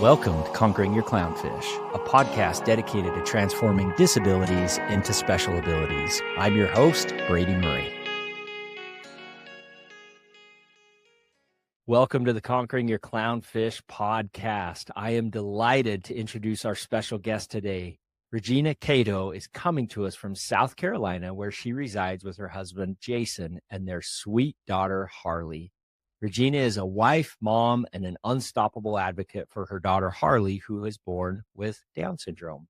Welcome to Conquering Your Clownfish, a podcast dedicated to transforming disabilities into special abilities. I'm your host, Brady Murray. Welcome to the Conquering Your Clownfish podcast. I am delighted to introduce our special guest today. Regina Catto is coming to us from South Carolina, where she resides with her husband, Jason, and their sweet daughter, Harleigh. Regina is a wife, mom, and an unstoppable advocate for her daughter, Harleigh, who is born with Down syndrome.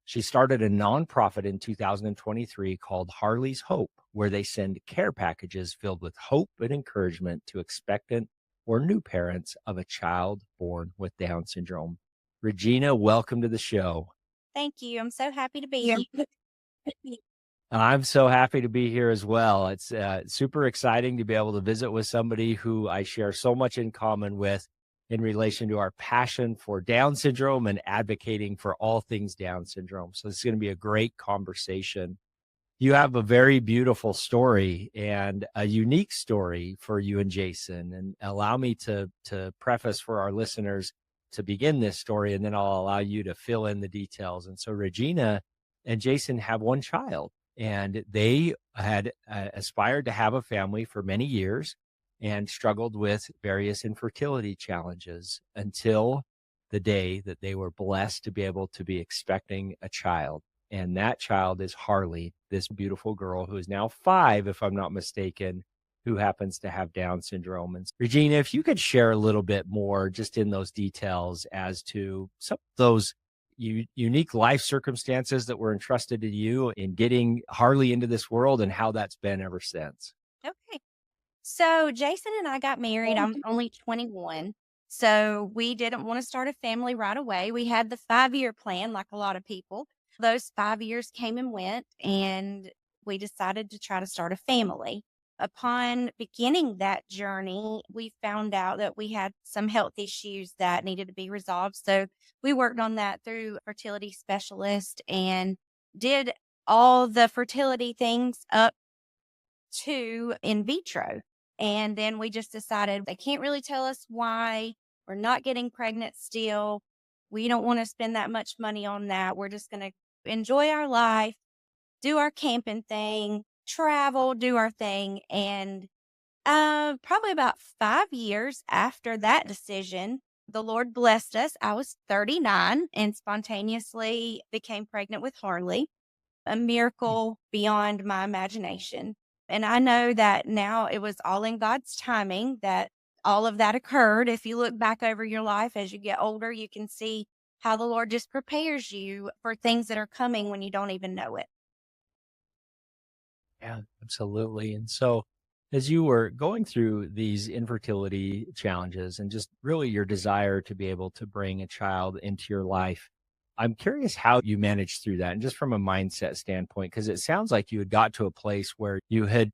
She started a nonprofit in 2023 called Harleigh's Hope, where they send care packages filled with hope and encouragement to expectant or new parents of a child born with Down syndrome. Regina, welcome to the show. Thank you. I'm so happy to be here. I'm so happy to be here as well. It's super exciting to be able to visit with somebody who I share so much in common with in relation to our passion for Down syndrome and advocating for all things Down syndrome. So this is going to be a great conversation. You have a very beautiful story and a unique story for you and Jason. And allow me to preface for our listeners to begin this story, and then I'll allow you to fill in the details. And so Regina and Jason have one child, and they had aspired to have a family for many years and struggled with various infertility challenges until the day that they were blessed to be able to be expecting a child. And that child is Harleigh, this beautiful girl who is now 5, if I'm not mistaken, who happens to have Down syndrome. And Regina, if you could share a little bit more just in those details as to some of those unique life circumstances that were entrusted to you in getting Harleigh into this world and how that's been ever since. Okay. So Jason and I got married. I'm only 21. So we didn't want to start a family right away. We had the 5-year plan, like a lot of people. Those 5 years came and went, and we decided to try to start a family. Upon beginning that journey, we found out that we had some health issues that needed to be resolved. So we worked on that through a fertility specialist and did all the fertility things up to in vitro. And then we just decided they can't really tell us why we're not getting pregnant still. We don't want to spend that much money on that. We're just going to enjoy our life, do our camping thing, travel, do our thing. And probably about 5 years after that decision, the Lord blessed us. I was 39 and spontaneously became pregnant with Harleigh, a miracle beyond my imagination. And I know that now it was all in God's timing that all of that occurred. If you look back over your life as you get older, you can see how the Lord just prepares you for things that are coming when you don't even know it. Yeah, absolutely. And so as you were going through these infertility challenges and just really your desire to be able to bring a child into your life, I'm curious how you managed through that. And just from a mindset standpoint, because it sounds like you had got to a place where you had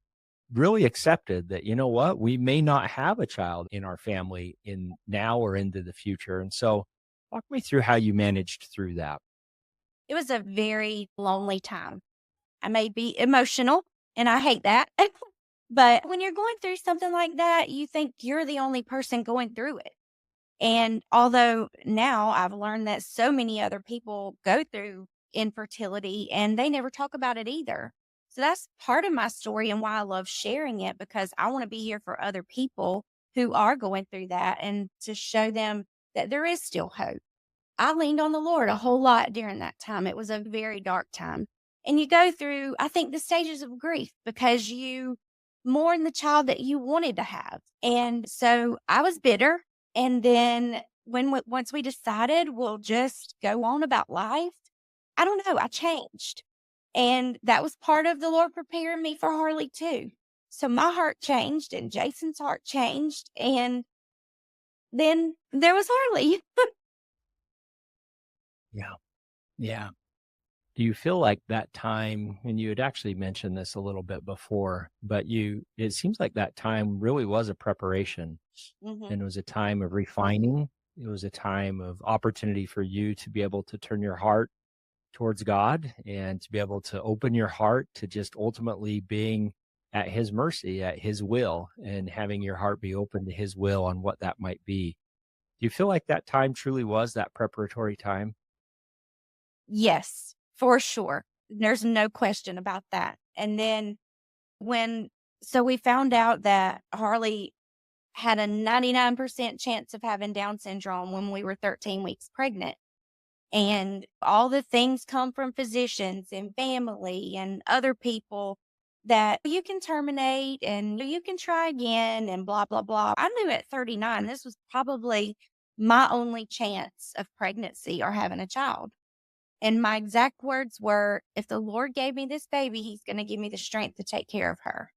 really accepted that, you know what, we may not have a child in our family in now or into the future. And so walk me through how you managed through that. It was a very lonely time. I may be emotional, and I hate that. But when you're going through something like that, you think you're the only person going through it. And although now I've learned that so many other people go through infertility and they never talk about it either. So that's part of my story and why I love sharing it, because I want to be here for other people who are going through that and to show them that there is still hope. I leaned on the Lord a whole lot during that time. It was a very dark time. And you go through, I think, the stages of grief because you mourn the child that you wanted to have. And so I was bitter. And then once we decided we'll just go on about life, I don't know, I changed. And that was part of the Lord preparing me for Harleigh too. So my heart changed and Jason's heart changed. And then there was Harleigh. Yeah. Yeah. Do you feel like that time, and you had actually mentioned this a little bit before, but it seems like that time really was a preparation and it was a time of refining. It was a time of opportunity for you to be able to turn your heart towards God and to be able to open your heart to just ultimately being at His mercy, at His will, and having your heart be open to His will on what that might be. Do you feel like that time truly was that preparatory time? Yes, for sure. There's no question about that. And then when so we found out that Harleigh had a 99% chance of having Down syndrome when we were 13 weeks pregnant. And all the things come from physicians and family and other people that you can terminate and you can try again and blah, blah, blah. I knew at 39, this was probably my only chance of pregnancy or having a child. And my exact words were, if the Lord gave me this baby, he's going to give me the strength to take care of her.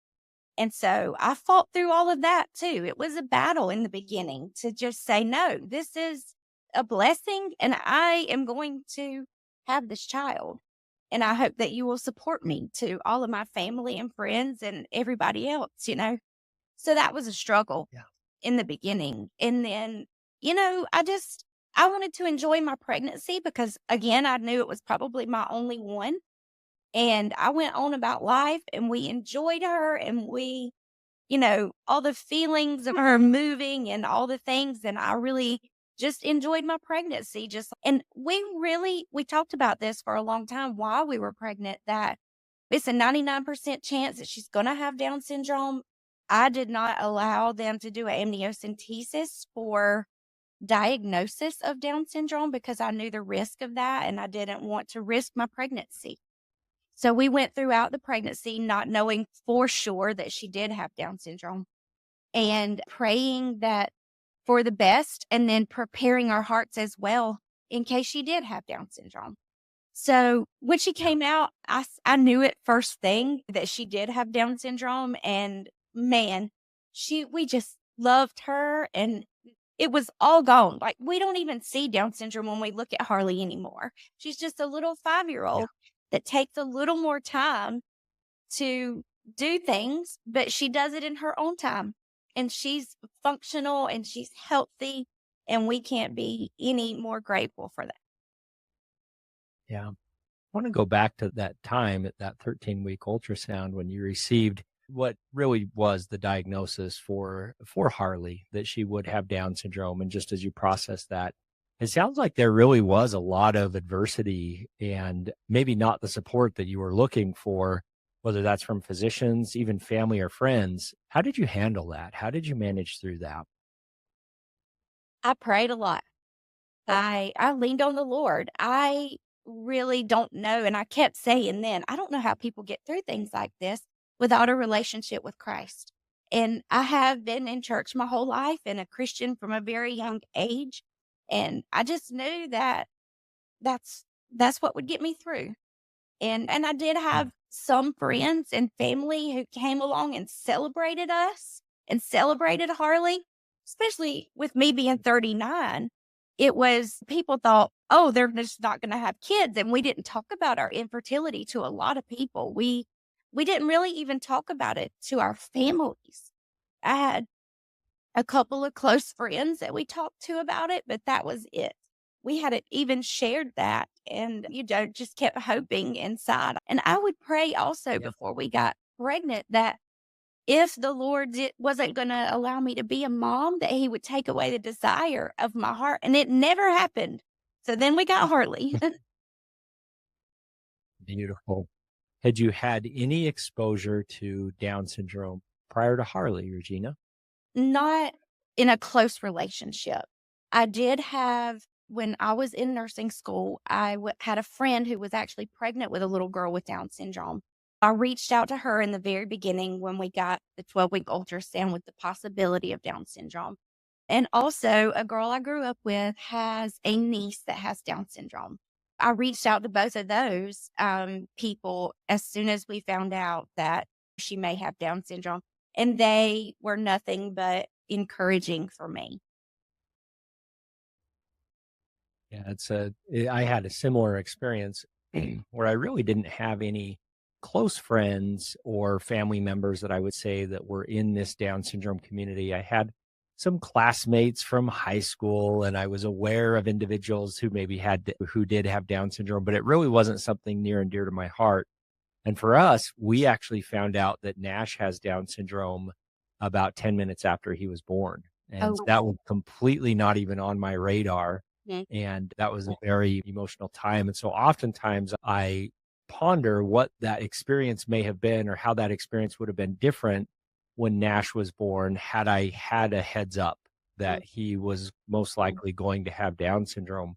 And so I fought through all of that too. It was a battle in the beginning to just say, no, this is a blessing and I am going to have this child. And I hope that you will support me to all of my family and friends and everybody else. So that was a struggle Yeah. in the beginning. And then, I wanted to enjoy my pregnancy because, again, I knew it was probably my only one. And I went on about life and we enjoyed her and all the feelings of her moving and all the things. And I really just enjoyed my pregnancy. And we talked about this for a long time while we were pregnant, that it's a 99% chance that she's going to have Down syndrome. I did not allow them to do an amniocentesis for diagnosis of Down syndrome because I knew the risk of that and I didn't want to risk my pregnancy. So we went throughout the pregnancy not knowing for sure that she did have Down syndrome and praying that for the best and then preparing our hearts as well in case she did have Down syndrome. So when she came out, I knew it first thing that she did have Down syndrome. And man, we just loved her and it was all gone. Like, we don't even see Down syndrome when we look at Harleigh anymore. She's just a little 5-year-old that takes a little more time to do things, but she does it in her own time. And she's functional and she's healthy, and we can't be any more grateful for that. Yeah. I want to go back to that time at that 13-week ultrasound when you received what really was the diagnosis for Harleigh, that she would have Down syndrome. And just as you process that, it sounds like there really was a lot of adversity and maybe not the support that you were looking for, whether that's from physicians, even family or friends. How did you handle that? How did you manage through that? I prayed a lot. I leaned on the Lord. I really don't know, and I kept saying then, I don't know how people get through things like this without a relationship with Christ. And I have been in church my whole life and a Christian from a very young age, and I just knew that that's what would get me through. And I did Yeah. have some friends and family who came along and celebrated us and celebrated Harleigh, especially with me being 39. It was people thought, oh, they're just not going to have kids. And we didn't talk about our infertility to a lot of people. We didn't really even talk about it to our families. I had a couple of close friends that we talked to about it, but that was it. We hadn't even shared that, and just kept hoping inside. And I would pray also Yeah. before we got pregnant that if the Lord wasn't going to allow me to be a mom, that he would take away the desire of my heart. And it never happened. So then we got Harleigh. Beautiful. Had you had any exposure to Down syndrome prior to Harleigh, Regina? Not in a close relationship. I did have, when I was in nursing school, had a friend who was actually pregnant with a little girl with Down syndrome. I reached out to her in the very beginning when we got the 12-week ultrasound with the possibility of Down syndrome. And also, a girl I grew up with has a niece that has Down syndrome. I reached out to both of those people as soon as we found out that she may have Down syndrome, and they were nothing but encouraging for me. Yeah, I had a similar experience where I really didn't have any close friends or family members that I would say that were in this Down syndrome community. I had some classmates from high school, and I was aware of individuals who who did have Down syndrome, but it really wasn't something near and dear to my heart. And for us, we actually found out that Nash has Down syndrome about 10 minutes after he was born. And Oh, that was completely not even on my radar. mhm. And that was a very emotional time. And so oftentimes I ponder what that experience may have been or how that experience would have been different when Nash was born had I had a heads up that he was most likely going to have Down syndrome.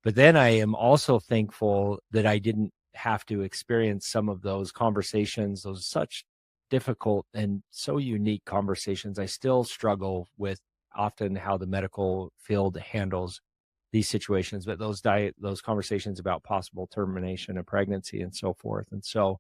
But then I am also thankful that I didn't have to experience some of those conversations, those such difficult and so unique conversations. I still struggle with often how the medical field handles these situations, but those conversations about possible termination of pregnancy and so forth. And so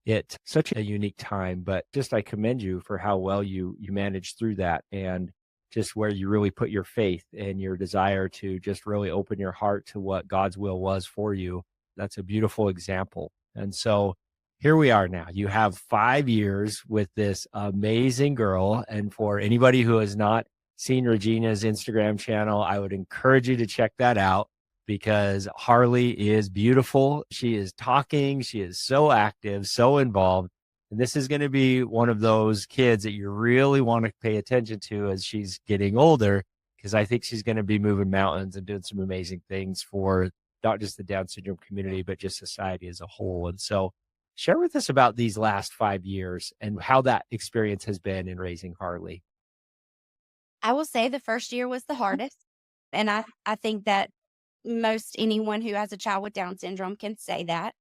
it's such a unique time, but just I commend you for how well you managed through that, and just where you really put your faith and your desire to just really open your heart to what God's will was for you. That's a beautiful example. And so here we are now. You have 5 years with this amazing girl. And for anybody who has not seen Regina's Instagram channel, I would encourage you to check that out because Harleigh is beautiful. She is talking. She is so active, so involved. And this is going to be one of those kids that you really want to pay attention to as she's getting older, because I think she's going to be moving mountains and doing some amazing things for not just the Down syndrome community, but just society as a whole. And so share with us about these last 5 years and how that experience has been in raising Harleigh. I will say the first year was the hardest. And I think that most anyone who has a child with Down syndrome can say that.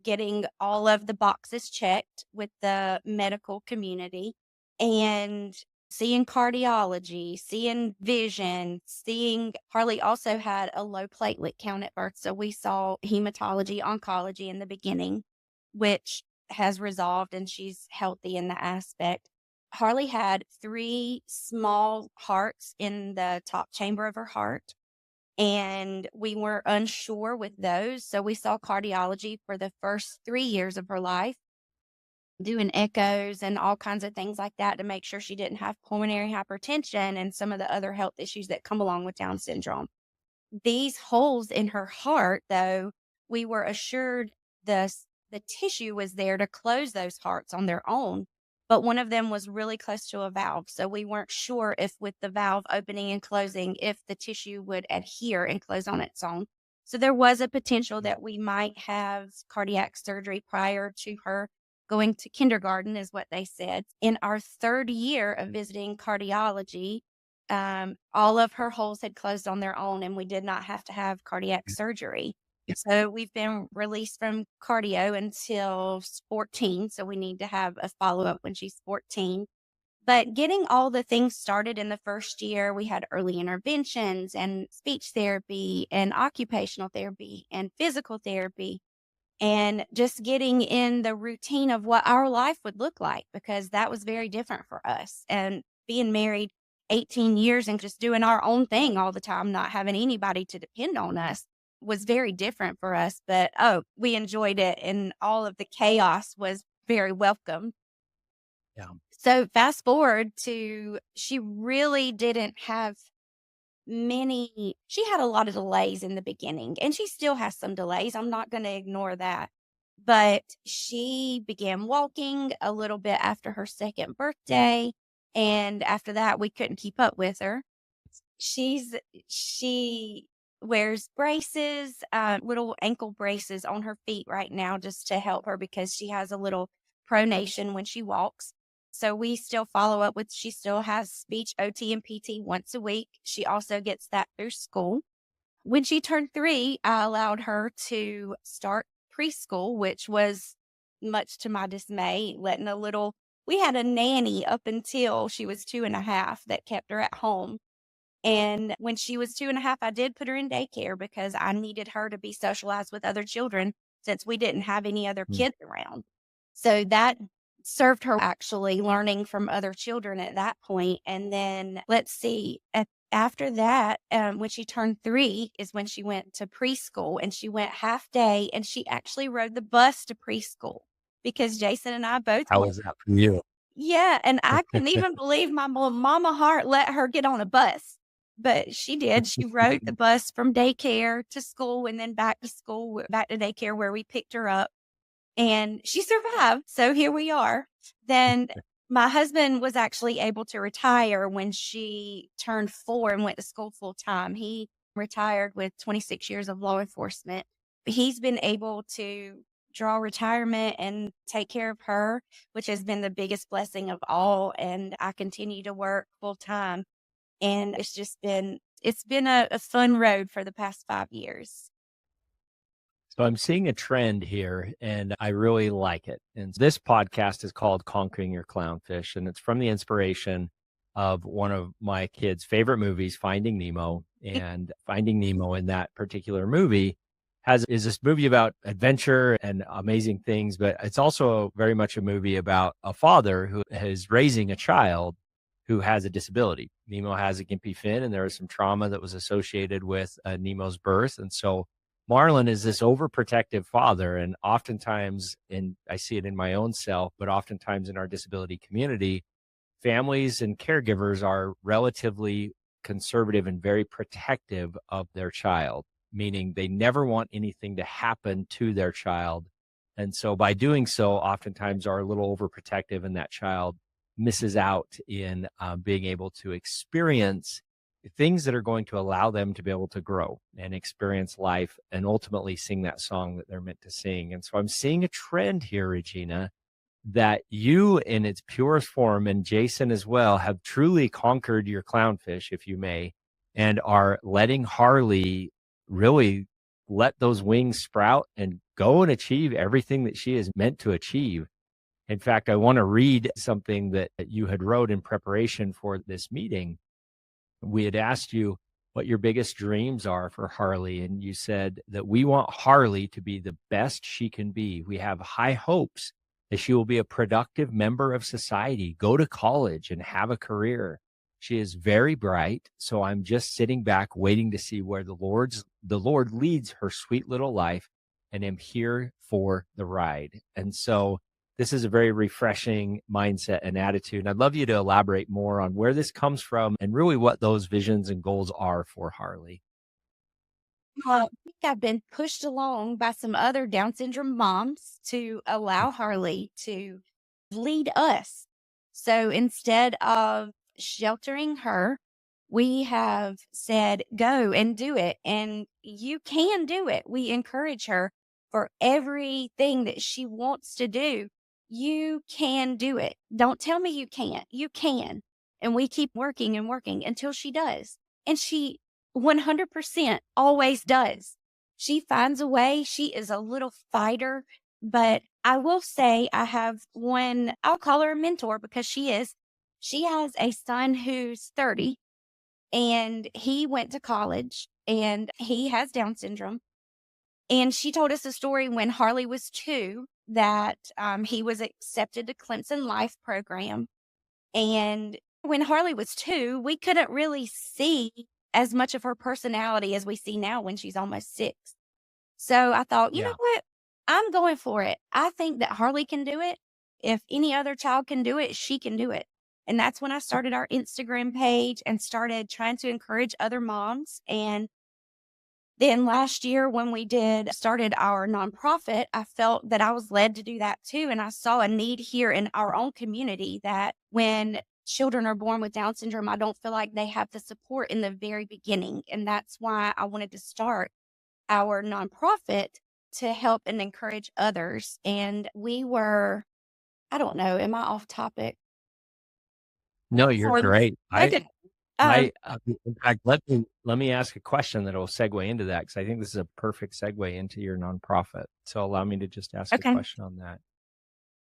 Getting all of the boxes checked with the medical community and seeing cardiology, seeing vision, seeing Harleigh also had a low platelet count at birth. So we saw hematology, oncology in the beginning, which has resolved and she's healthy in that aspect. Harleigh had 3 small hearts in the top chamber of her heart, and we were unsure with those. So we saw cardiology for the first 3 years of her life, doing echoes and all kinds of things like that to make sure she didn't have pulmonary hypertension and some of the other health issues that come along with Down syndrome. These holes in her heart, though, we were assured the tissue was there to close those hearts on their own, but one of them was really close to a valve. So we weren't sure if with the valve opening and closing, if the tissue would adhere and close on its own. So there was a potential that we might have cardiac surgery prior to her going to kindergarten, is what they said. In our 3rd year of visiting cardiology, all of her holes had closed on their own and we did not have to have cardiac surgery. So we've been released from cardio until 14. So we need to have a follow up when she's 14. But getting all the things started in the first year, we had early interventions and speech therapy and occupational therapy and physical therapy, and just getting in the routine of what our life would look like, because that was very different for us. And being married 18 years and just doing our own thing all the time, not having anybody to depend on us, was very different for us. But we enjoyed it, and all of the chaos was very welcome. Yeah. So fast forward to, she really didn't have she had a lot of delays in the beginning, and she still has some delays. I'm not going to ignore that. But she began walking a little bit after her 2nd birthday, and after that we couldn't keep up with her. She wears braces, little ankle braces on her feet right now just to help her because she has a little pronation when she walks. So we still follow up with, she still has speech OT and PT once a week. She also gets that through school. When she turned 3, I allowed her to start preschool, which was much to my dismay, we had a nanny up until she was 2.5 that kept her at home. And when she was 2.5, I did put her in daycare because I needed her to be socialized with other children since we didn't have any other Mm. kids around. So that served her, actually learning from other children at that point. And then let's see, after that, when she turned 3 is when she went to preschool, and she went half day, and she actually rode the bus to preschool because Jason and I both How went. was that for you? Yeah, and I couldn't even believe my mama heart let her get on a bus, but she did. She rode the bus from daycare to school and then back to school, back to daycare where we picked her up, and she survived. So here we are. Then My husband was actually able to retire when she turned 4 and went to school full time. He retired with 26 years of law enforcement. He's been able to draw retirement and take care of her, which has been the biggest blessing of all. And I continue to work full time. And it's been a fun road for the past 5 years. So I'm seeing a trend here and I really like it. And this podcast is called Conquering Your Clownfish. And it's from the inspiration of one of my kids' favorite movies, Finding Nemo. And Finding Nemo in that particular movie is this movie about adventure and amazing things, but it's also very much a movie about a father who is raising a child who has a disability. Nemo has a gimpy fin, and there was some trauma that was associated with Nemo's birth. And so Marlin is this overprotective father. And oftentimes, and I see it in my own self, but oftentimes in our disability community, families and caregivers are relatively conservative and very protective of their child, meaning they never want anything to happen to their child. And so by doing so, oftentimes are a little overprotective, and that child misses out in being able to experience things that are going to allow them to be able to grow and experience life and ultimately sing that song that they're meant to sing. And so I'm seeing a trend here, Regina, that you in its purest form, and Jason as well, have truly conquered your clownfish, if you may, and are letting Harleigh really let those wings sprout and go and achieve everything that she is meant to achieve. In fact, I want to read something that you had wrote in preparation for this meeting. We had asked you what your biggest dreams are for Harleigh, and you said that we want Harleigh to be the best she can be. We have high hopes that she will be a productive member of society, go to college, and have a career. She is very bright, so I'm just sitting back waiting to see where the Lord leads her sweet little life, and am here for the ride. And so this is a very refreshing mindset and attitude. And I'd love you to elaborate more on where this comes from and really what those visions and goals are for Harleigh. I think I've been pushed along by some other Down syndrome moms to allow Harleigh to lead us. So instead of sheltering her, we have said, go and do it. And you can do it. We encourage her for everything that she wants to do. You can do it. Don't tell me you can't. You can. And we keep working and working until she does. And she 100% always does. She finds a way. She is a little fighter, but I will say I have one, I'll call her a mentor because she is. She has a son who's 30 and he went to college and he has Down syndrome. And she told us a story when Harleigh was 2 that he was accepted to Clemson Life program. And when Harleigh was 2, we couldn't really see as much of her personality as we see now when she's almost 6. So I thought, you know Yeah. what? I'm going for it. I think that Harleigh can do it. If any other child can do it, she can do it. And that's when I started our Instagram page and started trying to encourage other moms. And then last year when we started our nonprofit, I felt that I was led to do that too. And I saw a need here in our own community that when children are born with Down syndrome, I don't feel like they have the support in the very beginning. And that's why I wanted to start our nonprofit to help and encourage others. And I don't know, am I off topic? No, you're Sorry. great. Okay. I in fact, let me ask a question that will segue into that, because I think this is a perfect segue into your nonprofit. So allow me to just ask a Okay. question on that.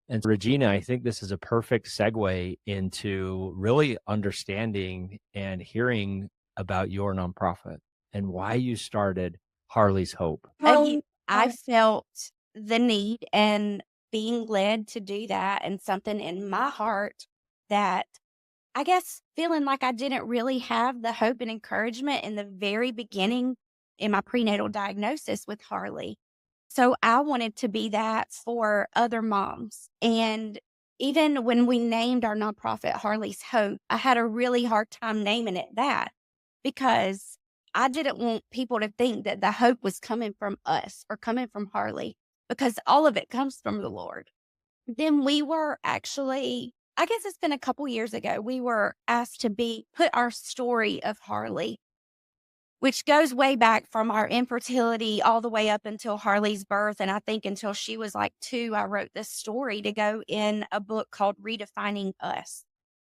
And Regina, I think this is a perfect segue into really understanding and hearing about your nonprofit and why you started Harleigh's Hope. I felt the need and being led to do that, and something in my heart that I guess feeling like I didn't really have the hope and encouragement in the very beginning in my prenatal diagnosis with Harleigh. So I wanted to be that for other moms. And even when we named our nonprofit Harleigh's Hope, I had a really hard time naming it that because I didn't want people to think that the hope was coming from us or coming from Harleigh, because all of it comes from the Lord. Then we were actually I guess it's been a couple years ago, we were asked to put our story of Harleigh, which goes way back from our infertility all the way up until Harleigh's birth. And I think until she was like 2, I wrote this story to go in a book called Redefining Us.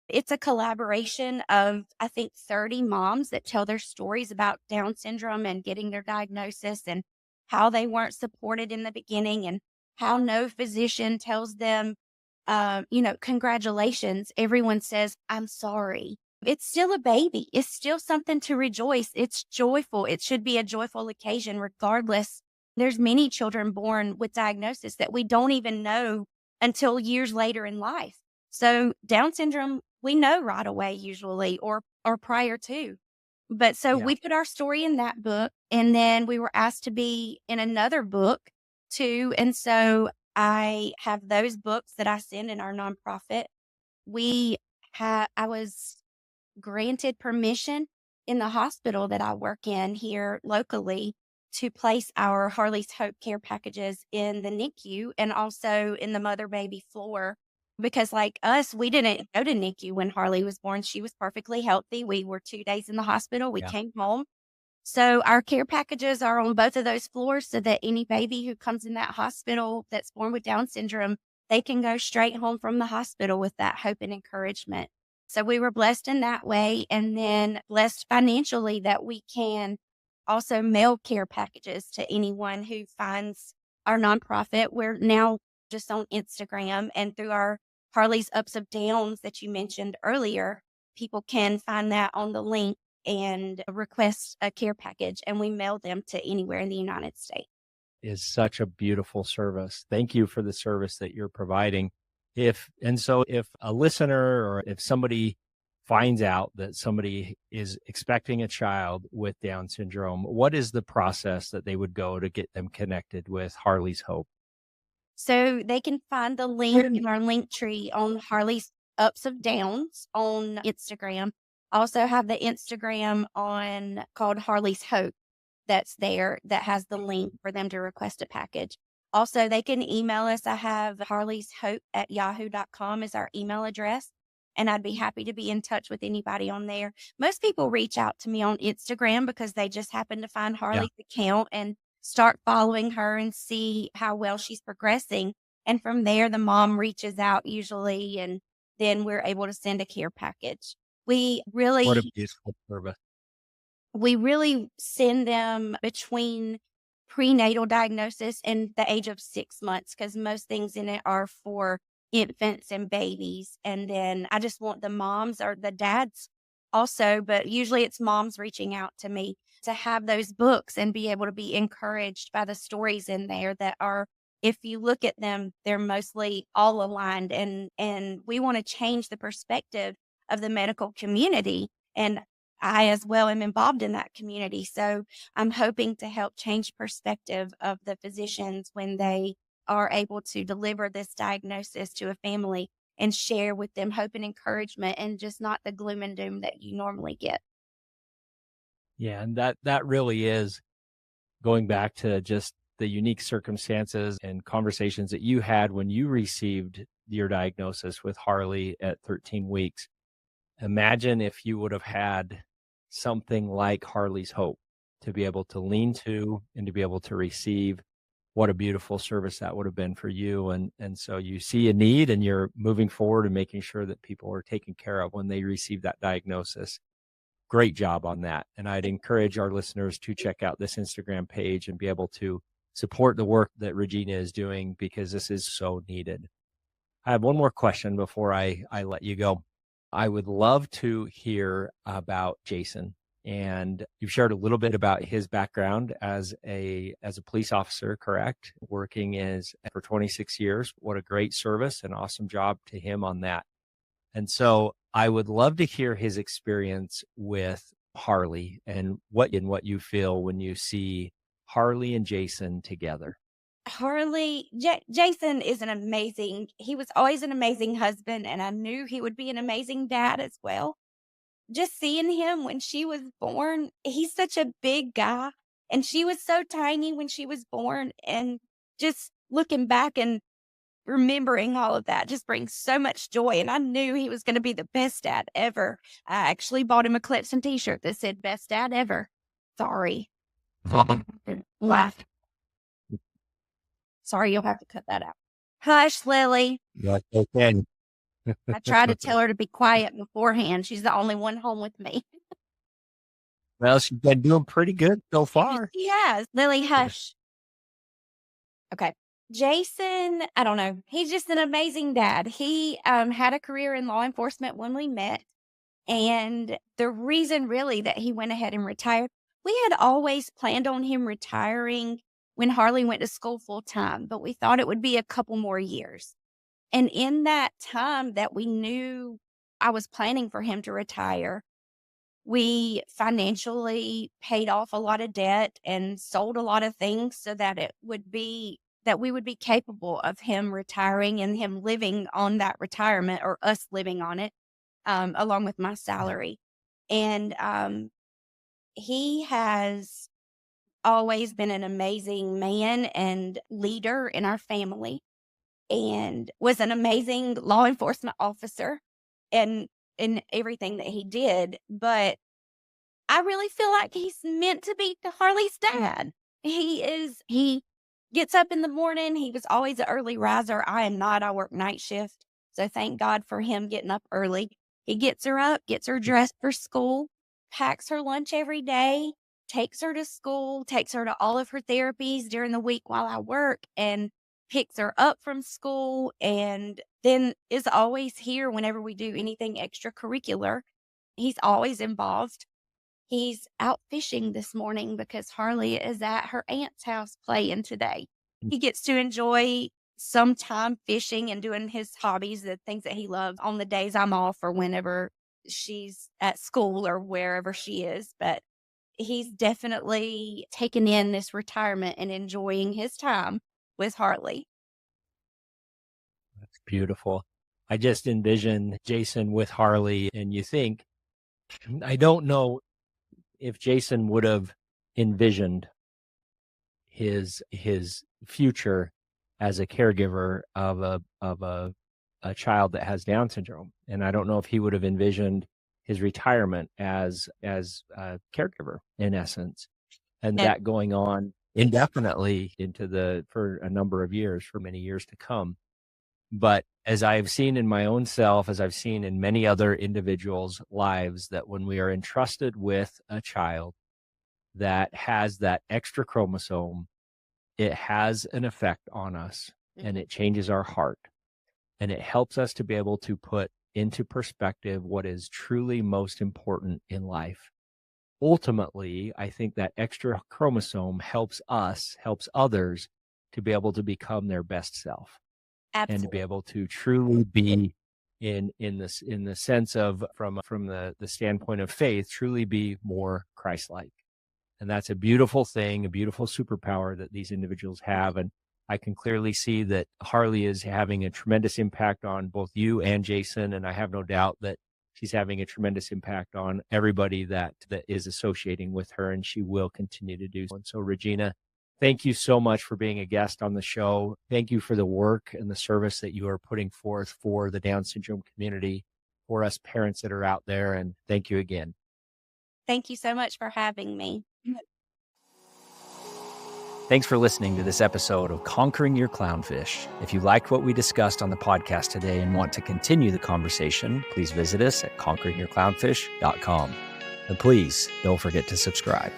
It's a collaboration of, I think, 30 moms that tell their stories about Down syndrome and getting their diagnosis and how they weren't supported in the beginning and how no physician tells them, congratulations. Everyone says, I'm sorry. It's still a baby. It's still something to rejoice. It's joyful. It should be a joyful occasion regardless. There's many children born with diagnosis that we don't even know until years later in life. So Down syndrome, we know right away usually or prior to. But so Yeah. we put our story in that book and then we were asked to be in another book too. And so I have those books that I send in our nonprofit. I was granted permission in the hospital that I work in here locally to place our Harleigh's Hope care packages in the NICU and also in the mother baby floor. Because, like us, we didn't go to NICU when Harleigh was born. She was perfectly healthy. We were 2 days in the hospital. We Yeah. came home. So, our care packages are on both of those floors so that any baby who comes in that hospital that's born with Down syndrome, they can go straight home from the hospital with that hope and encouragement. So we were blessed in that way and then blessed financially that we can also mail care packages to anyone who finds our nonprofit. We're now just on Instagram and through our Harleigh's Ups of Downs that you mentioned earlier, people can find that on the link and request a care package and we mail them to anywhere in the United States. Is such a beautiful service. Thank you for the service that you're providing. If a listener or if somebody finds out that somebody is expecting a child with Down syndrome, what is the process that they would go to get them connected with Harleigh's Hope? So they can find the link in our link tree on Harleigh's Ups of Downs on Instagram. I also have the Instagram on called Harleigh's Hope that's there that has the link for them to request a package. Also, they can email us. I have Harleigh's Hope at yahoo.com is our email address. And I'd be happy to be in touch with anybody on there. Most people reach out to me on Instagram because they just happen to find Yeah. Harleigh's account and start following her and see how well she's progressing. And from there, the mom reaches out usually, and then we're able to send a care package. We What a really beautiful service. we really send them between prenatal diagnosis and the age of 6 months because most things in it are for infants and babies. And then I just want the moms or the dads also, but usually it's moms reaching out to me to have those books and be able to be encouraged by the stories in there that are, if you look at them, they're mostly all aligned and we want to change the perspective of the medical community. And I as well am involved in that community. So I'm hoping to help change perspective of the physicians when they are able to deliver this diagnosis to a family and share with them hope and encouragement and just not the gloom and doom that you normally get. Yeah, and that really is going back to just the unique circumstances and conversations that you had when you received your diagnosis with Harleigh at 13 weeks. Imagine if you would have had something like Harleigh's Hope to be able to lean to and to be able to receive. What a beautiful service that would have been for you. And so you see a need and you're moving forward and making sure that people are taken care of when they receive that diagnosis. Great job on that. And I'd encourage our listeners to check out this Instagram page and be able to support the work that Regina is doing because this is so needed. I have one more question before I let you go. I would love to hear about Jason. And you've shared a little bit about his background as a police officer, correct? Working as for 26 years. What a great service and awesome job to him on that. And so I would love to hear his experience with Harleigh and what you feel when you see Harleigh and Jason together. Jason is he was always an amazing husband, and I knew he would be an amazing dad as well. Just seeing him when she was born, he's such a big guy, and she was so tiny when she was born, and just looking back and remembering all of that just brings so much joy. And I knew he was going to be the best dad ever. I actually bought him a Clipson t-shirt that said best dad ever. Sorry. Laugh. Sorry, you'll have to cut that out. Hush, Lily. That's okay. I tried to tell her to be quiet beforehand. She's the only one home with me. Well, she's been doing pretty good so far. She has. Lily, hush. Okay. Jason, I don't know. He's just an amazing dad. He had a career in law enforcement when we met. And the reason really that he went ahead and retired, we had always planned on him retiring when Harleigh went to school full time, but we thought it would be a couple more years. And in that time that we knew I was planning for him to retire, we financially paid off a lot of debt and sold a lot of things so that we would be capable of him retiring and him living on that retirement, or us living on it, along with my salary. And he has always been an amazing man and leader in our family, and was an amazing law enforcement officer and in everything that he did. But I really feel like he's meant to be Harleigh's dad. He gets up in the morning. He was always an early riser. I am not. I work night shift. So thank God for him getting up early. He gets her up, gets her dressed for school, packs her lunch every day, takes her to school, takes her to all of her therapies during the week while I work, and picks her up from school, and then is always here whenever we do anything extracurricular. He's always involved. He's out fishing this morning because Harleigh is at her aunt's house playing today. He gets to enjoy some time fishing and doing his hobbies, the things that he loves, on the days I'm off or whenever she's at school or wherever she is. But he's definitely taken in this retirement and enjoying his time with Harleigh. That's beautiful. I just envision Jason with Harleigh, and you think, I don't know if Jason would have envisioned his future as a caregiver of a child that has Down syndrome, and I don't know if he would have envisioned his retirement as a caregiver in essence, and that going on indefinitely for a number of years, for many years to come. But as I've seen in my own self, as I've seen in many other individuals' lives, that when we are entrusted with a child that has that extra chromosome, it has an effect on us, and it changes our heart, and it helps us to be able to put into perspective what is truly most important in life. Ultimately, I think that extra chromosome helps others to be able to become their best self. Absolutely. And to be able to truly be in the sense of from the standpoint of faith, truly be more Christ-like. And that's a beautiful thing, a beautiful superpower that these individuals have. And I can clearly see that Harleigh is having a tremendous impact on both you and Jason. And I have no doubt that she's having a tremendous impact on everybody that is associating with her, and she will continue to do so. And so, Regina, thank you so much for being a guest on the show. Thank you for the work and the service that you are putting forth for the Down syndrome community, for us parents that are out there. And thank you again. Thank you so much for having me. Thanks for listening to this episode of Conquering Your Clownfish. If you liked what we discussed on the podcast today and want to continue the conversation, please visit us at conqueringyourclownfish.com. And please don't forget to subscribe.